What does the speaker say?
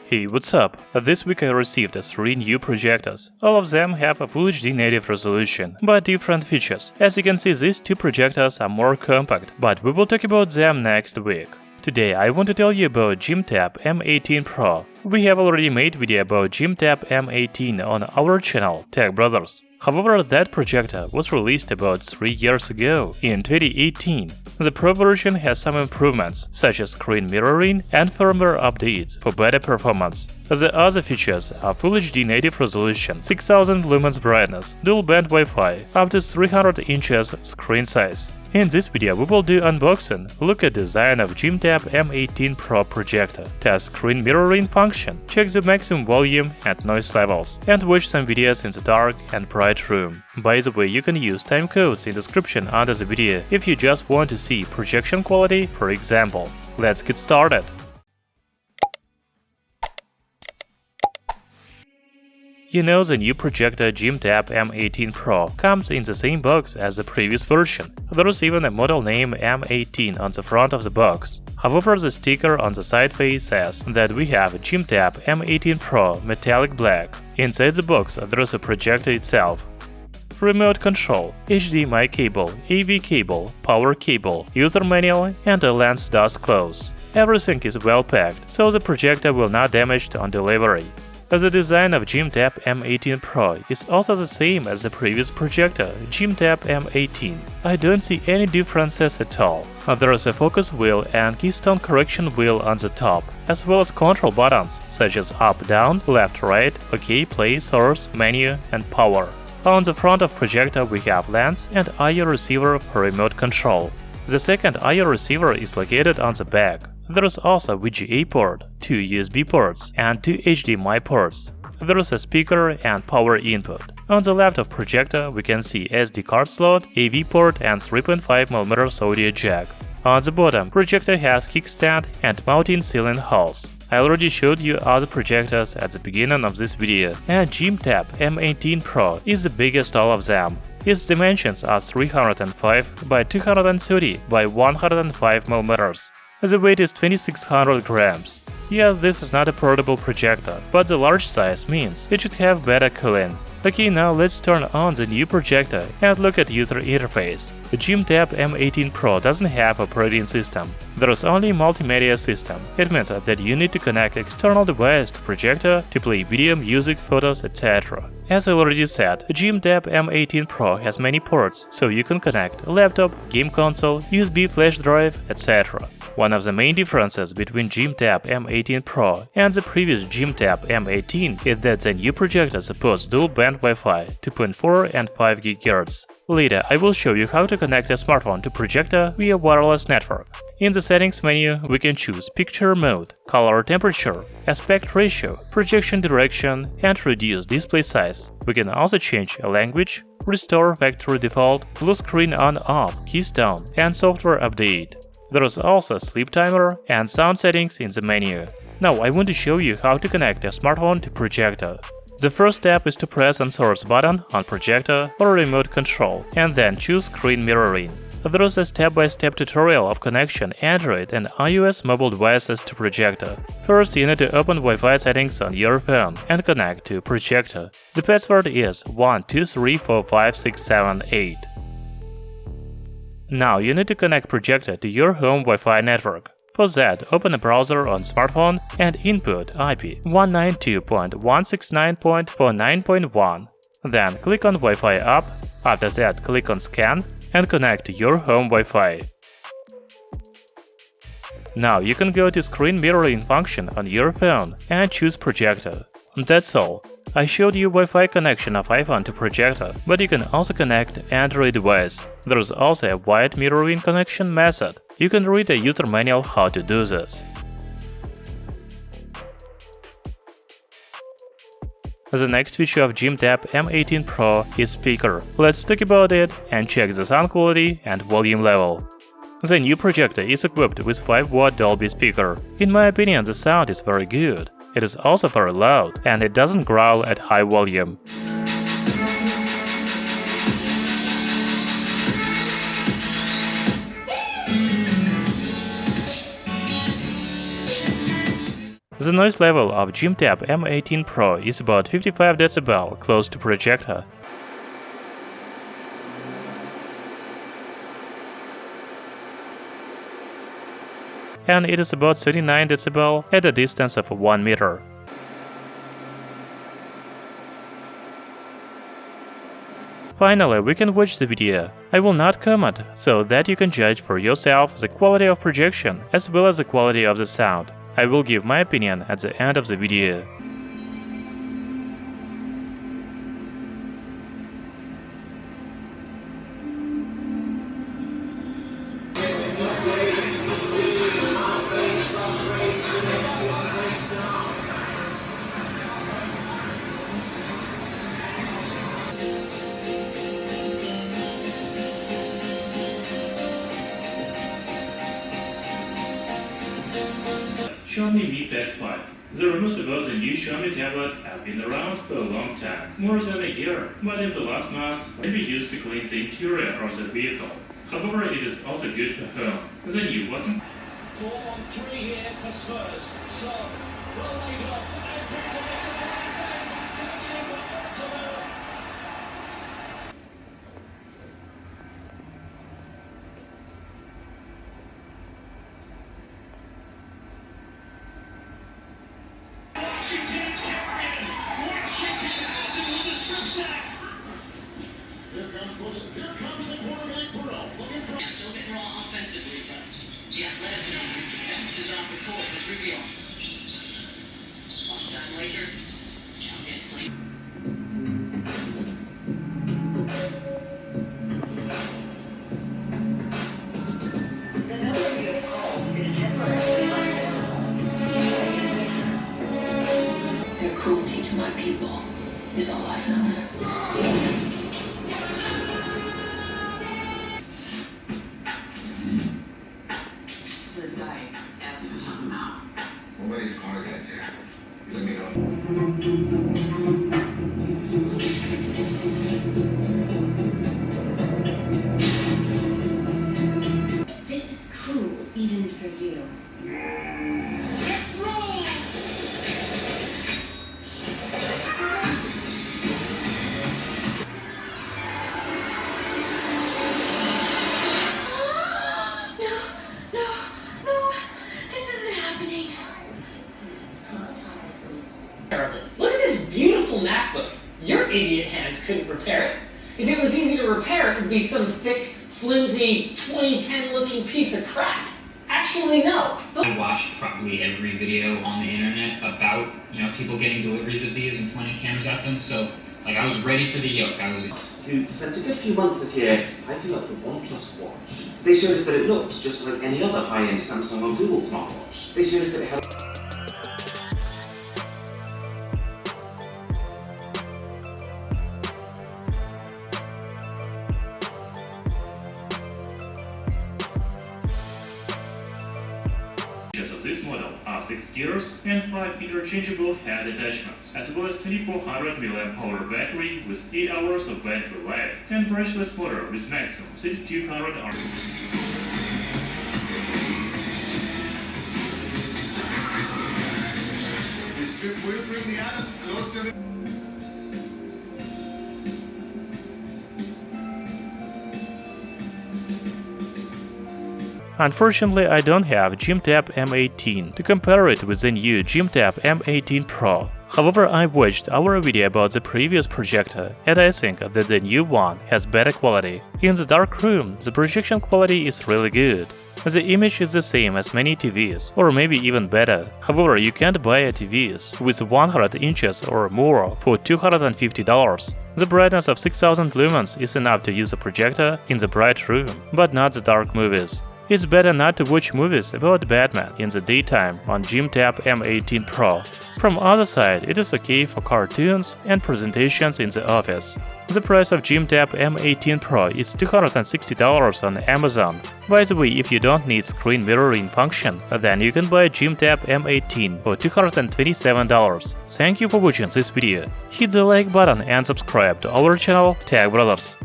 Hey, what's up? This week I received 3 new projectors. All of them have a Full HD native resolution, but different features. As you can see, these 2 projectors are more compact, but we will talk about them next week. Today I want to tell you about JIMTAB M18 Pro. We have already made video about JIMTAB M18 on our channel, Tech Brothers. However, that projector was released about 3 years ago, in 2018. The Pro version has some improvements, such as screen mirroring and firmware updates for better performance. The other features are Full HD native resolution, 6000 lumens brightness, dual band Wi-Fi, up to 300 inches screen size. In this video we will do unboxing, look at design of JIMTAB M18 Pro projector, test screen mirroring function, check the maximum volume and noise levels, and watch some videos in the dark and bright room. By the way, you can use timecodes in description under the video if you just want to see projection quality, for example. Let's get started. You know, the new projector JIMTAB M18 Pro comes in the same box as the previous version. There is even a model name M18 on the front of the box. However, the sticker on the side face says that we have a JIMTAB M18 Pro metallic black. Inside the box there is a projector itself, remote control, HDMI cable, AV cable, power cable, user manual, and a lens dust close. Everything is well packed, so the projector will not damage on delivery. The design of JIMTAB M18 Pro is also the same as the previous projector, JIMTAB M18. I don't see any differences at all. There is a focus wheel and keystone correction wheel on the top, as well as control buttons such as up, down, left, right, OK, play, source, menu, and power. On the front of projector we have lens and I/O receiver for remote control. The second I/O receiver is located on the back. There is also a VGA port, 2 USB ports, and 2 HDMI ports. There is a speaker and power input. On the left of projector we can see SD card slot, AV port, and 3.5mm audio jack. On the bottom, projector has kickstand and mounting ceiling holes. I already showed you other projectors at the beginning of this video, and JIMTAB M18 Pro is the biggest of all of them. Its dimensions are 305 by 230 by 105mm. The weight is 2600 grams. Yeah, this is not a portable projector, but the large size means it should have better cooling. Okay, now let's turn on the new projector and look at user interface. The JIMTAB M18 Pro doesn't have operating system. There is only multimedia system. It means that you need to connect external device to projector to play video, music, photos, etc. As I already said, JIMTAB M18 Pro has many ports, so you can connect a laptop, game console, USB flash drive, etc. One of the main differences between JIMTAB M18 Pro and the previous JIMTAB M18 is that the new projector supports dual band Wi-Fi 2.4 and 5 GHz. Later, I will show you how to connect a smartphone to projector via wireless network. In the settings menu, we can choose picture mode, color temperature, aspect ratio, projection direction, and reduce display size. We can also change a language, restore factory default, blue screen on-off, keystone, and software update. There is also sleep timer and sound settings in the menu. Now I want to show you how to connect a smartphone to projector. The first step is to press on source button on projector or remote control, and then choose screen mirroring. There is a step-by-step tutorial of connection Android and iOS mobile devices to projector. First, you need to open Wi-Fi settings on your phone and connect to projector. The password is 12345678. Now you need to connect projector to your home Wi-Fi network. For that, open a browser on smartphone and input IP 192.169.49.1. Then click on Wi-Fi app. After that, click on Scan and connect to your home Wi-Fi. Now you can go to screen mirroring function on your phone and choose projector. That's all. I showed you Wi-Fi connection of iPhone to projector, but you can also connect Android device. There is also a wide mirroring connection method. You can read a user manual how to do this. The next feature of JIMTAB M18 Pro is speaker. Let's talk about it and check the sound quality and volume level. The new projector is equipped with 5-watt Dolby speaker. In my opinion, the sound is very good. It is also very loud, and it doesn't growl at high volume. The noise level of JIMTAB M18 Pro is about 55 dB, close to Projector. And it is about 39 dB at a distance of 1 meter. Finally, we can watch the video. I will not comment, so that you can judge for yourself the quality of projection as well as the quality of the sound. I will give my opinion at the end of the video. Xiaomi Mi Pad 5. The rumors about the new Xiaomi tablet have been around for a long time, more than a year, but in the last months, it can be used to clean the interior of the vehicle. However, it is also good for home. The new working 4-on-3 here for Spurs. So, well laid off and picked up as a Washington's carrying. Washington has another strip sack. Here comes the quarterback Burrow. Looking for Still getting raw offensively, but yeah, let us know. Defense is off the court to reveal. Long time later, now get played. The number you have called is temporarily unavailable. Their cruelty to my people is all I've known. So this guy asked me to talk him out. Nobody's calling that Jack. You let me know. This is cruel, even for you. Look at this beautiful MacBook. Your idiot hands couldn't repair it. If it was easy to repair, it would be some thick, flimsy, 2010 looking piece of crap. Actually, no. I watched probably every video on the internet about, people getting deliveries of these and pointing cameras at them, so I was ready for the yoke. Who spent a good few months this year hyping up the OnePlus Watch. They showed us that it looked just like any other high-end Samsung or Google smartwatch. They showed us that it had Features of this model are 6 gears and 5 interchangeable head attachments, as well as 2400 mAh battery with 8 hours of battery life, and brushless motor with maximum 3200 RPM. This trip will bring the island close to the... Unfortunately, I don't have JIMTAB M18 to compare it with the new JIMTAB M18 Pro. However, I watched our video about the previous projector, and I think that the new one has better quality. In the dark room, the projection quality is really good. The image is the same as many TVs, or maybe even better. However, you can't buy a TVs with 100 inches or more for $250. The brightness of 6000 lumens is enough to use a projector in the bright room, but not the dark movies. It's better not to watch movies about Batman in the daytime on JIMTAB M18 Pro. From other side, it is okay for cartoons and presentations in the office. The price of JIMTAB M18 Pro is $260 on Amazon. By the way, if you don't need screen mirroring function, then you can buy JIMTAB M18 for $227. Thank you for watching this video. Hit the like button and subscribe to our channel Tech Brothers.